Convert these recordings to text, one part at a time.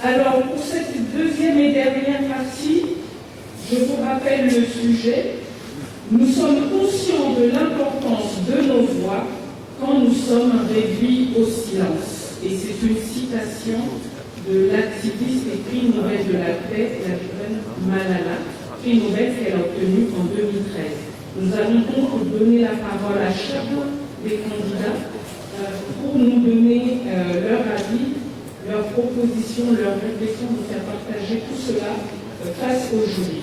Alors, pour cette deuxième et dernière partie, je vous rappelle le sujet. Nous sommes conscients de l'importance de nos voix quand nous sommes réduits au silence. Et c'est une citation de l'activiste et prix Nobel de la paix, la jeune Malala, prix Nobel qu'elle a obtenu en 2013. Nous allons donc donner la parole à chacun des candidats pour nous donner leur avis, leurs propositions, leurs réflexions, nous faire partager tout cela face au jury.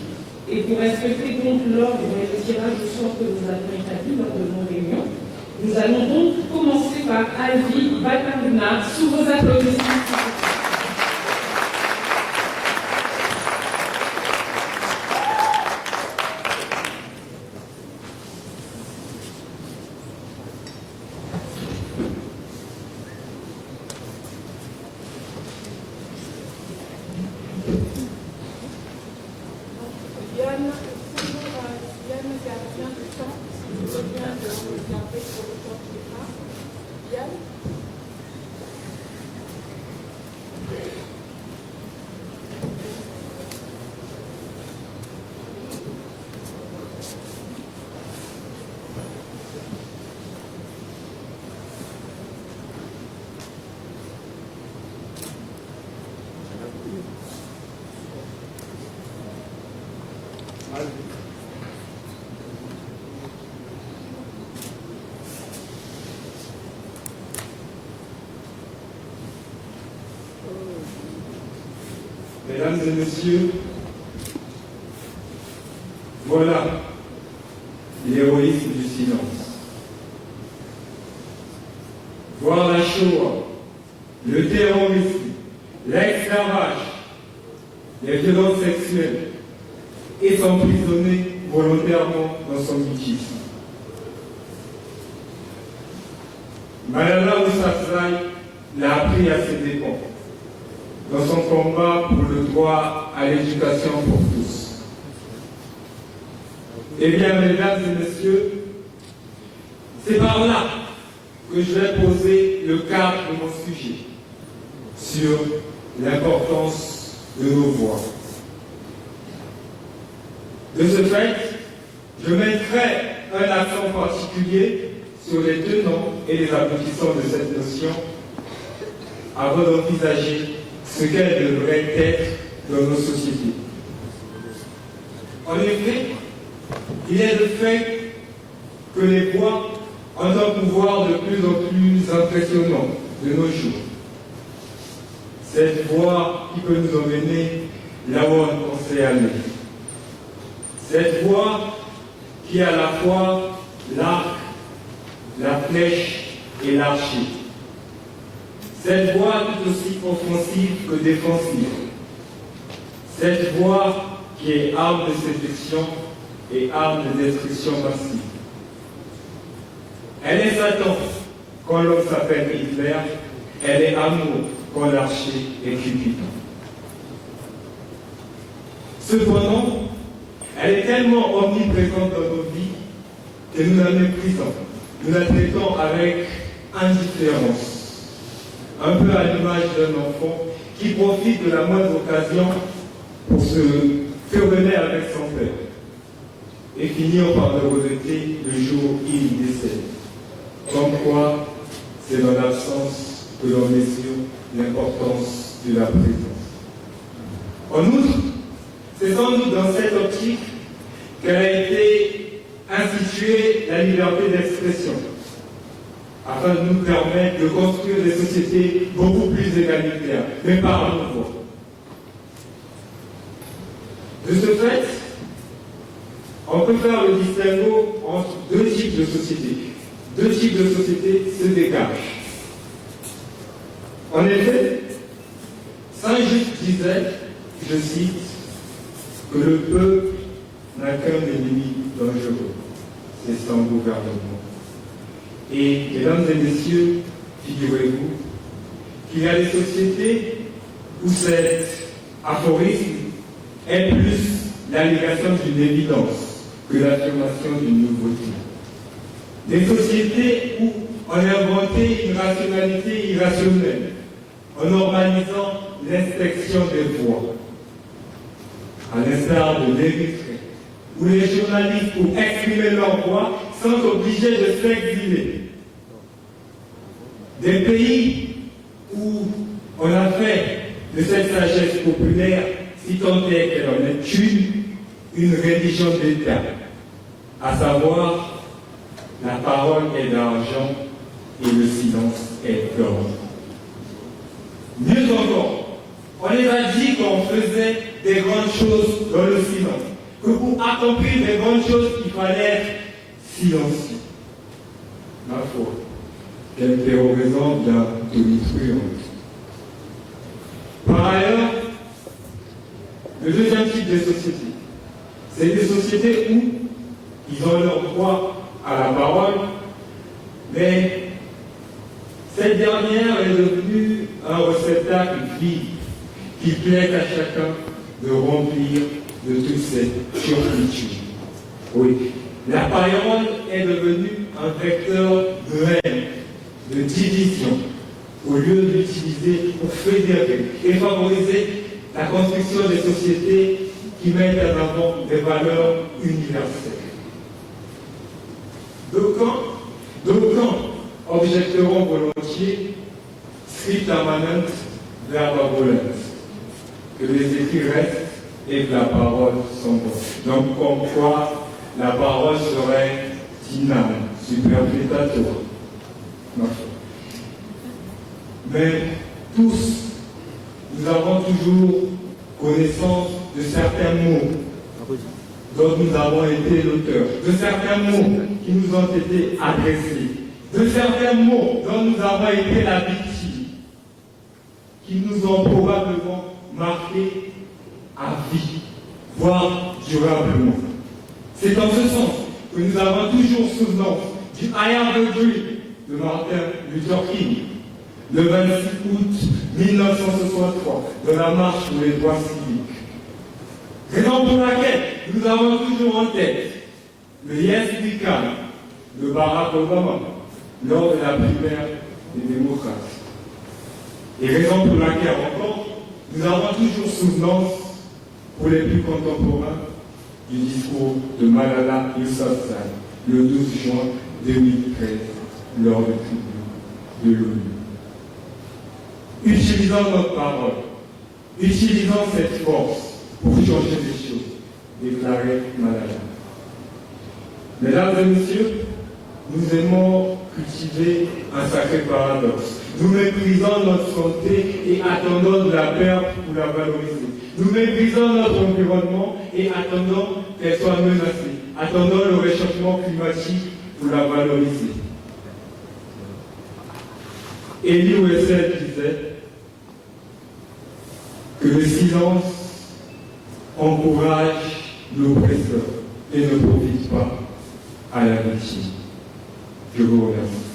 Et pour respecter donc l'ordre et le tirage au sort que nous avons établi lors de nos réunions, nous allons donc commencer par Alvi Bakaruna, sous vos applaudissements. Mesdames et messieurs, voilà l'héroïsme du silence. Voir la Shoah, le terrorisme, l'esclavage, les violences sexuelles et s'emprisonner volontairement dans son mutisme. Malala Yousafzai l'a appris à ses dépens dans son combat pour le droit à l'éducation pour tous. Eh bien, mesdames et messieurs, c'est par là que je vais poser le cadre de mon sujet sur l'importance de nos voix. De ce fait, je mettrai un accent particulier sur les tenants et les aboutissants de cette notion avant d'envisager ce qu'elle devrait être dans nos sociétés. En effet, il est le fait que les voix ont un pouvoir de plus en plus impressionnant de nos jours. Cette voix qui peut nous emmener là où on pensait aller. Cette voix qui est à la fois l'arc, la flèche et l'archer. Cette voix tout aussi offensive que défensive. Cette voix qui est arme de séduction et arme de destruction massive. Elle est Satan quand l'homme s'appelle Hitler. Elle est amour quand l'archer est Cupidon. Cependant, elle est tellement omniprésente dans nos vies que nous la méprisons. Nous la traitons avec indifférence. Un peu à l'image d'un enfant qui profite de la moindre occasion pour se quereller avec son père et finir par le regretter le jour où il décède. Comme quoi, c'est dans l'absence que l'on mesure l'importance de la présence. En outre, c'est sans doute dans cette optique qu'elle a été instituée la liberté d'expression, afin de nous permettre de construire des sociétés beaucoup plus égalitaires, mais par nos voix. De ce fait, on peut faire le distinguo entre deux types de sociétés. Deux types de sociétés se dégagent. En effet, Saint-Just disait, je cite, que le peuple n'a qu'un ennemi dangereux, c'est son gouvernement. Et, mesdames et messieurs, figurez-vous qu'il y a des sociétés où cet aphorisme est plus l'allégation d'une évidence que l'affirmation d'une nouveauté. Des sociétés où on a inventé une rationalité irrationnelle, en normalisant l'inspection des voix, à l'instar de l'Érythrée, où les journalistes, pour exprimer leur voix, sont obligés de s'exiler. Des pays où on a fait de cette sagesse populaire, si tant est qu'elle en est une religion d'État, à savoir la parole est d'argent et le silence est d'or. Mieux encore, on les a dit qu'on faisait des grandes choses dans le silence, que pour accomplir des grandes choses, il fallait être silencieux. Ma foi, quelle péroraison bien tonitruante. Par ailleurs, le deuxième type de société, c'est des sociétés où ils ont leur droit à la parole, mais cette dernière est devenue un réceptacle vide qui plaît à chacun de remplir de toutes ces turpitudes. Oui, la parole est devenue un vecteur de haine, de division, au lieu de l'utiliser pour fédérer et favoriser la construction des sociétés qui mettent en avant des valeurs universelles. D'aucuns objecteront volontiers stricta manent verba volens, que les écrits restent et que la parole sont bonnes. Donc, comme quoi la parole serait dyname, superfétatoire. Mais tous, nous avons toujours connaissance de certains mots dont nous avons été l'auteur, de certains mots qui nous ont été adressés, de certains mots dont nous avons été la victime, qui nous ont probablement marqué à vie, voire durablement. C'est en ce sens que nous avons toujours souvenance du I Am the Dream de Martin Luther King, le 26 août 1963, de la marche pour les droits civiques. Raison pour laquelle nous avons toujours en tête le Yes We Can de Barack Obama lors de la primaire des démocrates. Et raison pour laquelle encore nous avons toujours souvenance pour les plus contemporains du discours de Malala Yousafzai le 12 juin 2013 lors du tribunal de l'ONU. Utilisons notre parole, utilisons cette force pour changer les choses, déclarait Malala. Mesdames et messieurs, nous aimons cultiver un sacré paradoxe. Nous méprisons notre santé et attendons de la perte pour la valoriser. Nous méprisons notre environnement et attendons qu'elle soit menacée. Attendons le réchauffement climatique pour la valoriser. Elie Wiesel disait que le silence encourage l'oppresseur et ne profite pas à la victime. Je vous remercie.